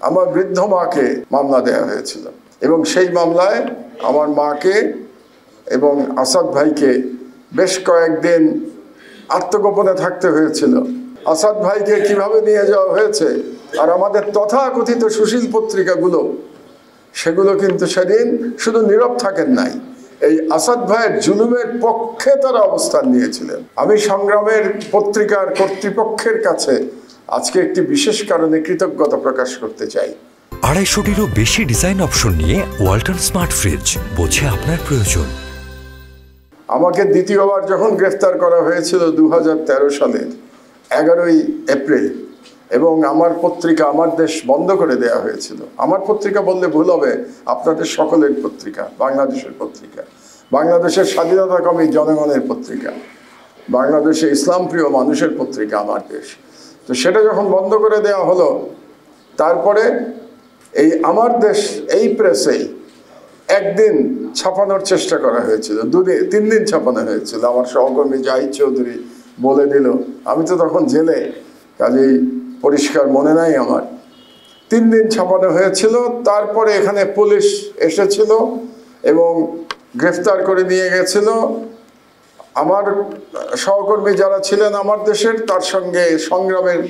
আমার বৃদ্ধ মাকে মামলা দেওয়া হয়েছিল এবং সেই মামলায় আমার মাকে এবং আসাদ ভাইকে বেশ কয়েকদিন আত্মগোপনে থাকতে হয়েছিল। আসাদ ভাইকে কিভাবে নিয়ে যাওয়া হয়েছে আর আমাদের তথাকথিত সুশীল পত্রিকাগুলো সেগুলো কিন্তু সেদিন শুধু নীরব থাকেন নাই, এই আসাদ ভাইয়ের জুলুমের পক্ষে তারা অবস্থান নিয়েছিলেন। আমি সংগ্রামের পত্রিকার কর্তৃপক্ষের কাছে আজকে একটি বিশেষ কারণে কৃতজ্ঞতা প্রকাশ করতে চাই। 250-টিরও বেশি ডিজাইন অপশন নিয়ে ওয়ালটন স্মার্ট ফ্রিজ, বোঝে আপনার প্রয়োজন। আমাকে দ্বিতীয়বার যখন গ্রেফতার করা হয়েছিল 2013 সালের 11ই এপ্রিল এবং আমার পত্রিকা আমার দেশ বন্ধ করে দেওয়া হয়েছিল। আমার পত্রিকা বললে ভুল হবে, আপনাদের সকলের পত্রিকা, বাংলাদেশের পত্রিকা, বাংলাদেশের স্বাধীনতাকামী জনগণের পত্রিকা, বাংলাদেশে ইসলাম প্রিয় মানুষের পত্রিকা আমার দেশ। তো সেটা যখন বন্ধ করে দেওয়া হলো, তারপরে এই আমার দেশ এই প্রেসেই একদিন ছাপানোর চেষ্টা করা হয়েছিল, 3 দিন ছাপানো হয়েছিল। আমার সহকর্মী জাহিদ চৌধুরী বলে দিল, আমি তো তখন জেলে, কাজেই পরিষ্কার মনে নাই আমার। 3 দিন ছাপানো হয়েছিল। তারপরে এখানে পুলিশ এসেছিল এবং গ্রেফতার করে নিয়ে গেছিল। আমার সহকর্মী যারা ছিলেন আমার দেশের, তার সঙ্গে সংগ্রামের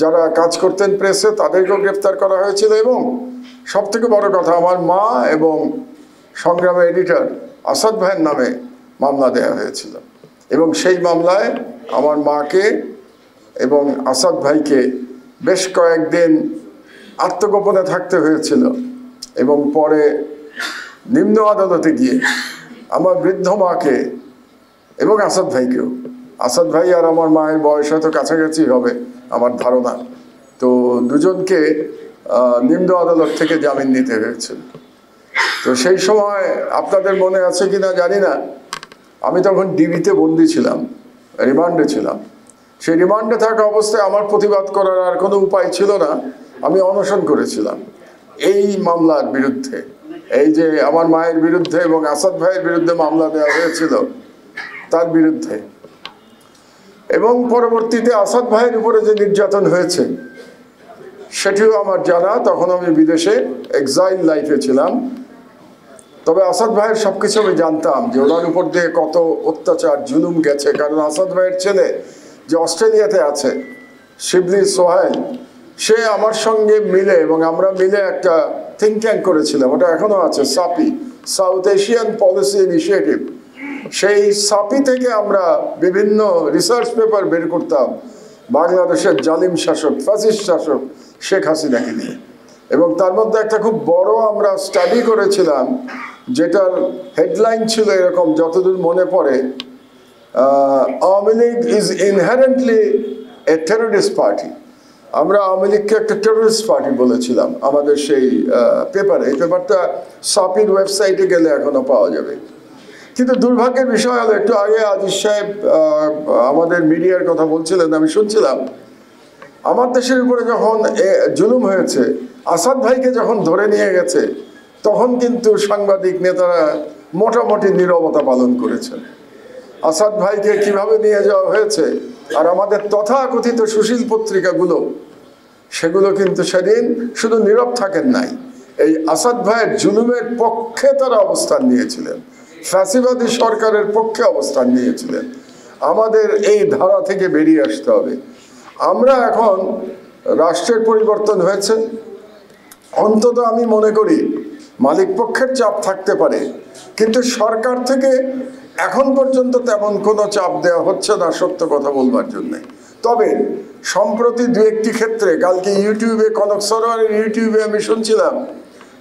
যারা কাজ করতেন প্রেসে, তাদেরকেও গ্রেফতার করা হয়েছিল। এবং সবথেকে বড় কথা, আমার মা এবং সংগ্রামের এডিটর আসাদ ভাইয়ের নামে মামলা দেওয়া হয়েছিল এবং সেই মামলায় আমার মাকে এবং আসাদ ভাইকে বেশ কয়েকদিন আত্মগোপনে থাকতে হয়েছিল এবং পরে নিম্ন আদালতে গিয়ে আমার বৃদ্ধ মাকে এবং আসাদ ভাইকেও, আসাদ ভাই আর আমার মায়ের বয়স হয়তো কাছাকাছি হবে আমার ধারণা, তো দুজনকে নিম্ন আদালত থেকে জামিন নিতে হয়েছিল। তো সেই সময় আপনাদের মনে আছে কিনা জানি না, আমি তখন ডিবিতে বন্দি ছিলাম, রিমান্ডে ছিলাম। সেই রিমান্ডে থাকা অবস্থায় আমার প্রতিবাদ করার আর কোনো উপায় ছিল না। আমি অনশন করেছিলাম এই মামলার বিরুদ্ধে, এই যে আমার মায়ের বিরুদ্ধে এবং আসাদ ভাইয়ের বিরুদ্ধে মামলা দেওয়া হয়েছিল তার বিরুদ্ধে। এবং পরবর্তীতে আসাদ ভাইয়ের উপরে যে নির্যাতন হয়েছে সেটিও আমার জানা। তখন আমি বিদেশে এক্সাইল লাইফে ছিলাম। তবে আসাদ ভাইয়ের সব কিছু আমি জানতাম যে ওনার উপর দিয়ে কত অত্যাচার জুলুম গেছে। কারণ আসাদ ভাইয়ের ছেলে যে অস্ট্রেলিয়াতে আছে, শিবলি সোহেল, সে আমার সঙ্গে মিলে এবং আমরা মিলে একটা থিঙ্ক ট্যাঙ্ক করেছিলাম, ওটা এখনও আছে, সাপি, সাউথ এশিয়ান পলিসি ইনিশিয়েটিভ। সেই সাপি থেকে আমরা বিভিন্ন রিসার্চ পেপার বের করতাম বাংলাদেশের জালিম শাসক, ফ্যাসিস্ট শাসক শেখ হাসিনাকে নিয়ে। এবং তার মধ্যে একটা খুব বড় আমরা স্টাডি করেছিলাম, যেটার হেডলাইন ছিল এরকম, যতদূর মনে পড়ে, Awami League is inherently A terrorist party. আমরা আওয়ামী লীগকে একটা টেররিস্ট পার্টি বলেছিলাম আমাদের সেই পেপারে। এই পেপারটা সাপির ওয়েবসাইটে গেলে এখনও পাওয়া যাবে। কিন্তু দুর্ভাগ্যের বিষয় হলো, একটু আগে আজিজ সাহেব আমাদের মিডিয়ার কথা বলছিলেন, আমি শুনছিলাম, আমার দেশের উপরে যখন জুলুম হয়েছে, আসাদ ভাইকে যখন ধরে নিয়ে গেছে, তখন কিন্তু সাংবাদিক নেতারা মোটামুটি নীরবতা পালন করেছেন। আসাদ ভাইকে কিভাবে নিয়ে যাওয়া হয়েছে আর আমাদের তথাকথিত সুশীল পত্রিকাগুলো সেগুলো কিন্তু সেদিন শুধু নীরব থাকেন নাই, এই আসাদ ভাইয়ের জুলুমের পক্ষে তারা অবস্থান নিয়েছিলেন, ফ্যাসিবাদী সরকারের পক্ষে অবস্থান নিয়েছিলেন। আমাদের এই ধারা থেকে বেরিয়ে আসতে হবে। আমরা এখন রাষ্ট্রের পরিবর্তন হয়েছে, অন্তত আমি মনে করি মালিক পক্ষের চাপ থাকতে পারে, কিন্তু সরকার থেকে এখন পর্যন্ত তেমন কোনো চাপ দেওয়া হচ্ছে না সত্য কথা বলবার জন্যে। তবে সম্প্রতি 2-1টি ক্ষেত্রে, কালকে ইউটিউবে, কনক সরোয়ারের ইউটিউবে আমি শুনছিলাম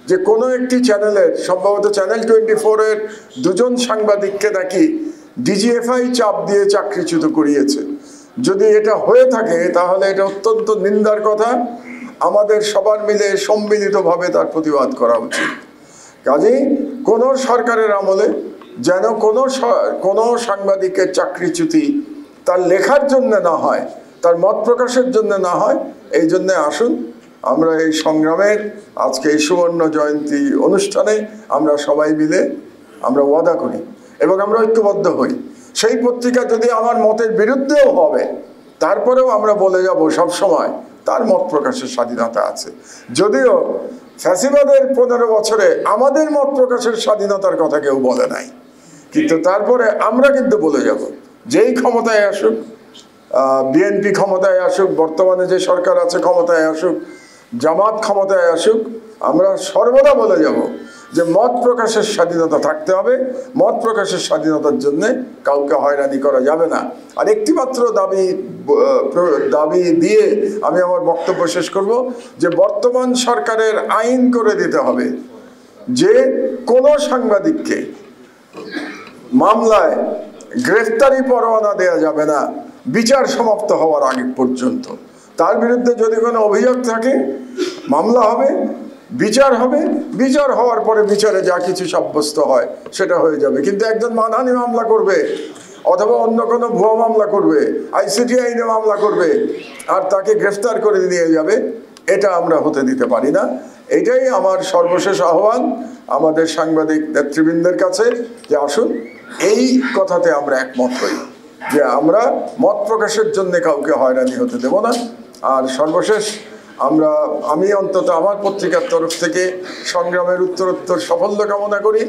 যে কোনো একটি চ্যানেলের, সম্ভবত চ্যানেল 24-এর 2জন সাংবাদিককে নাকি ডিজিএফআই চাপ দিয়ে চাকরিচ্যুত করিয়েছে। যদি এটা হয়ে থাকে তাহলে এটা অত্যন্ত নিন্দার কথা। আমাদের সবার মিলে সম্মিলিতভাবে তার প্রতিবাদ করা উচিত। কাজেই কোনো সরকারের আমলে যেন কোনো সাংবাদিকের চাকরিচ্যুতি তার লেখার জন্য না হয়, তার মত প্রকাশের জন্য না হয়। এই জন্যে আসুন আমরা এই সংগ্রামের আজকে এই সুবর্ণ জয়ন্তী অনুষ্ঠানে আমরা সবাই মিলে আমরা ওয়াদা করি এবং আমরা ঐক্যবদ্ধ হই। সেই পত্রিকা যদি আমার মতের বিরুদ্ধেও হবে, তারপরেও আমরা বলে যাব সব সময় তার মত প্রকাশের স্বাধীনতা আছে। যদিও ফ্যাসিবাদের 15 বছরে আমাদের মত প্রকাশের স্বাধীনতার কথা কেউ বলে নাই, কিন্তু তারপরে আমরা কিন্তু বলে যাব, যেই ক্ষমতায় আসুক, বিএনপি ক্ষমতায় আসুক, বর্তমানে যে সরকার আছে ক্ষমতায় আসুক, জামাত ক্ষমতায় আসুক, আমরা সর্বদা বলে যাব যে মত প্রকাশের স্বাধীনতা থাকতে হবে। মত প্রকাশের স্বাধীনতার জন্য কাউকে হয়রানি করা যাবে না। আর একটি মাত্র দাবি দিয়ে আমি আমার বক্তব্য শেষ করব, যে বর্তমান সরকারের আইন করে দিতে হবে যে কোনো সাংবাদিককে মামলায় গ্রেফতারি পরোয়ানা দেওয়া যাবে না বিচার সমাপ্ত হওয়ার আগে পর্যন্ত। তার বিরুদ্ধে যদি কোনো অভিযোগ থাকে, মামলা হবে, বিচার হবে, বিচার হওয়ার পরে বিচারে যা কিছু সাব্যস্ত হয় সেটা হয়ে যাবে। কিন্তু একজন মানহানি মামলা করবে অথবা অন্য কোনো ভুয়া মামলা করবে, আইসিটি আইনে মামলা করবে, আর তাকে গ্রেফতার করে নিয়ে যাবে, এটা আমরা হতে দিতে পারি না। এটাই আমার সর্বশেষ আহ্বান আমাদের সাংবাদিক নেতৃবৃন্দের কাছে, যে আসুন এই কথাতে আমরা একমত হই যে আমরা মত প্রকাশের জন্য কাউকে হয়রানি হতে দেব না। আর সর্বশেষ আমি অন্তত আমার পত্রিকার তরফ থেকে সংগ্রামের উত্তরোত্তর সাফল্য কামনা করি।